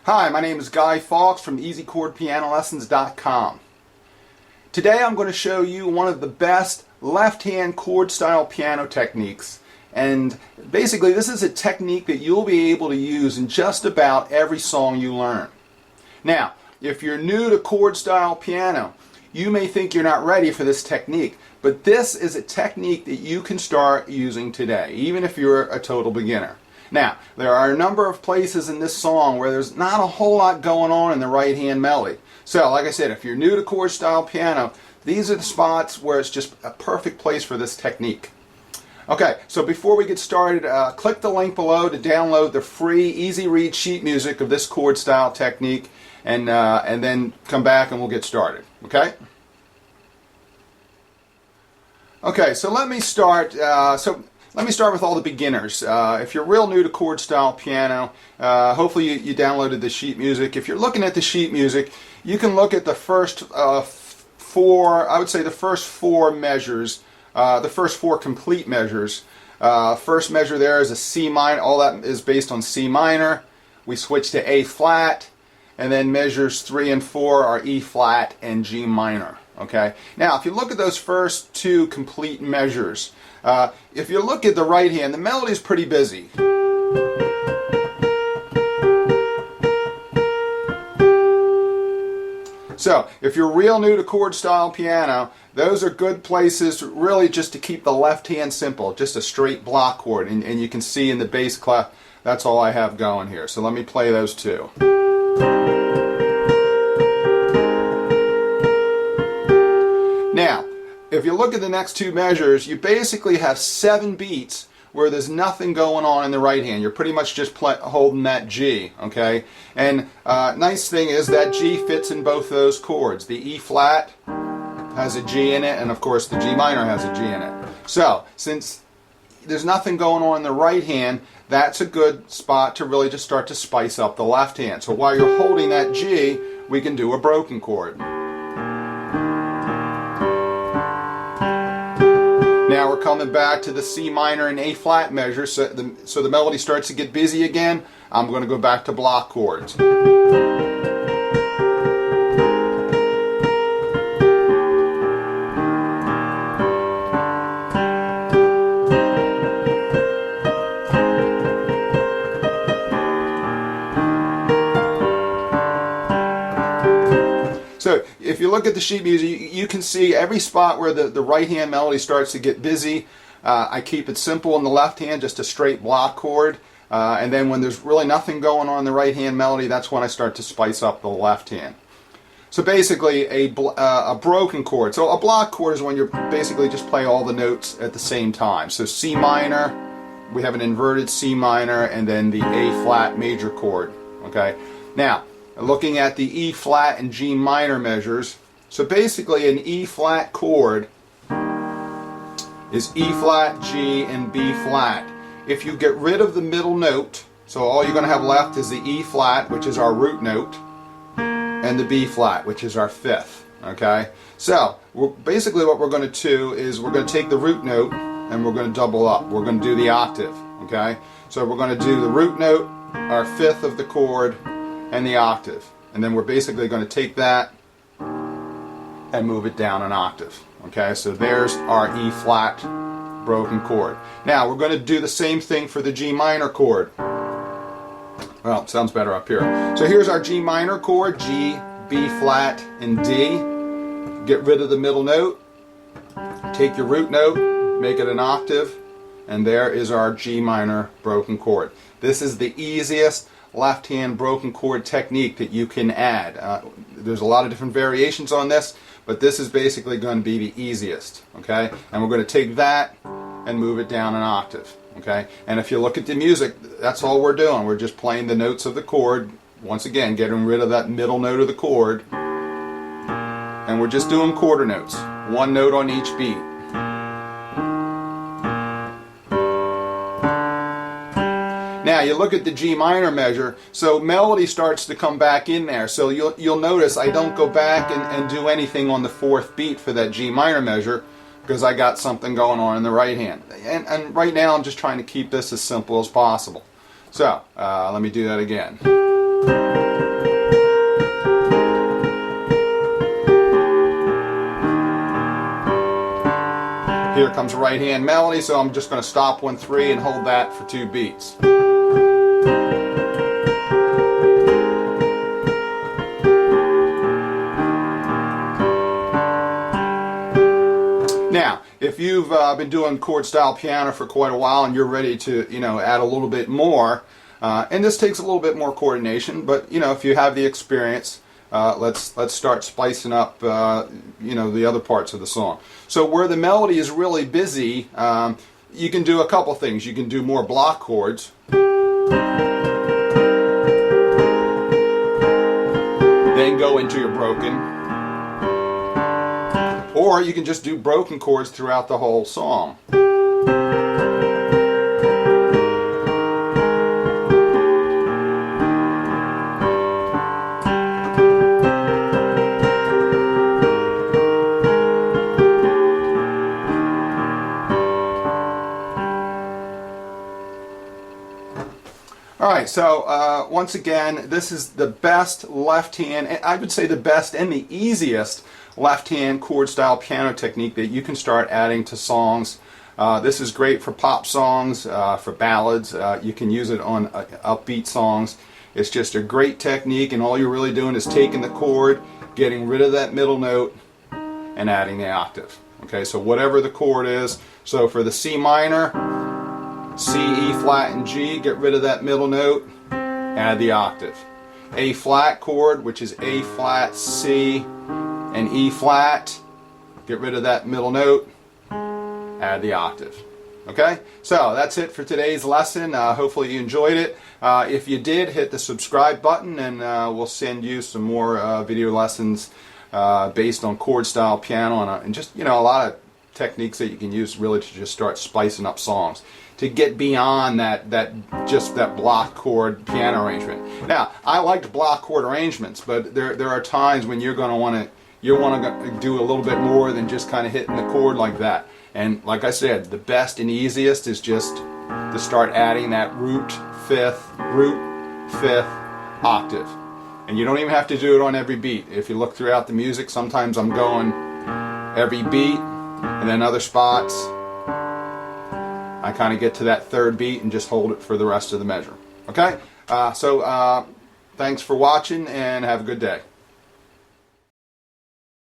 Hi, my name is Guy Fawkes from EasyChordPianoLessons.com. Today I'm going to show you one of the best left-hand chord style piano techniques. And basically this is a technique that you'll be able to use in just about every song you learn. Now, if you're new to chord style piano, you may think you're not ready for this technique, but this is a technique that you can start using today, even if you're a total beginner. Now, there are a number of places in this song where there's not a whole lot going on in the right hand melody. So, like I said, if you're new to chord style piano, these are the spots where it's just a perfect place for this technique. Okay, so before we get started, click the link below to download the free easy read sheet music of this chord style technique, and then come back and we'll get started. Okay? Okay, so let me start. Let me start with all the beginners. If you're real new to chord style piano, hopefully you downloaded the sheet music. If you're looking at the sheet music, you can look at the first four, I would say the first four measures, the first four complete measures. First measure there is a C minor, all that is based on C minor. We switch to A flat, and then measures 3 and 4 are E flat and G minor. Okay. Now, if you look at those first two complete measures, if you look at the right hand, the melody is pretty busy. So, if you're real new to chord style piano, those are good places really just to keep the left hand simple, just a straight block chord. And you can see in the bass clef, that's all I have going here. So let me play those two. Now, if you look at the next two measures, you basically have 7 beats where there's nothing going on in the right hand. You're pretty much just holding that G, okay? And nice thing is that G fits in both those chords. The E flat has a G in it, and of course the G minor has a G in it. So, since there's nothing going on in the right hand, that's a good spot to really just start to spice up the left hand. So while you're holding that G, we can do a broken chord. Now we're coming back to the C minor and A flat measure, so the melody starts to get busy again. I'm going to go back to block chords. So if you look at the sheet music, you can see every spot where the right hand melody starts to get busy. I keep it simple in the left hand, just a straight block chord. And then when there's really nothing going on in the right hand melody, that's when I start to spice up the left hand. So basically a broken chord. So a block chord is when you're basically just play all the notes at the same time. So C minor, we have an inverted C minor, and then the A flat major chord. Okay. Now, looking at the E flat and G minor measures, so basically an E flat chord is E flat, G, and B flat. If you get rid of the middle note, so all you're going to have left is the E flat, which is our root note, and the B flat, which is our fifth. Okay? So, basically what we're going to do is we're going to take the root note and we're going to double up. We're going to do the octave. Okay? So we're going to do the root note, our fifth of the chord, and the octave. And then we're basically going to take that and move it down an octave. Okay, so there's our E flat broken chord. Now we're going to do the same thing for the G minor chord. Well, it sounds better up here. So here's our G minor chord, G, B flat, and D. Get rid of the middle note, take your root note, make it an octave, and there is our G minor broken chord. This is the easiest left hand broken chord technique that you can add. there's a lot of different variations on this, but this is basically going to be the easiest, okay? And we're going to take that and move it down an octave, okay? And if you look at the music, that's all we're doing. We're just playing the notes of the chord, once again, getting rid of that middle note of the chord, and we're just doing quarter notes, one note on each beat. Now you look at the G minor measure, so melody starts to come back in there. So you'll notice I don't go back and do anything on the fourth beat for that G minor measure because I got something going on in the right hand. And right now I'm just trying to keep this as simple as possible. So let me do that again. Here comes a right hand melody, so I'm just going to stop 1-3 and hold that for 2 beats. Now, if you've been doing chord style piano for quite a while and you're ready to, add a little bit more, and this takes a little bit more coordination, but if you have the experience, let's start spicing up, the other parts of the song. So where the melody is really busy, you can do a couple things. You can do more block chords. Then go into your broken. Or you can just do broken chords throughout the whole song. Alright, so once again, this is the best left hand, I would say the best and the easiest left hand chord style piano technique that you can start adding to songs. This is great for pop songs, for ballads. You can use it on upbeat songs. It's just a great technique, and all you're really doing is taking the chord, getting rid of that middle note, and adding the octave. Okay, so whatever the chord is. So for the C minor, C, E flat, and G, get rid of that middle note, add the octave. A flat chord, which is A flat, C, and E flat, get rid of that middle note, add the octave. Okay, so that's it for today's lesson. Hopefully you enjoyed it. If you did, hit the subscribe button, and we'll send you some more video lessons based on chord style piano and just a lot of techniques that you can use really to just start spicing up songs, to get beyond that block chord piano arrangement. Now, I liked block chord arrangements, but there are times when you're going to want to do a little bit more than just kind of hitting the chord like that. And like I said, the best and easiest is just to start adding that root fifth octave. And you don't even have to do it on every beat. If you look throughout the music, sometimes I'm going every beat, and then other spots I kind of get to that third beat and just hold it for the rest of the measure. Okay? So thanks for watching, and have a good day.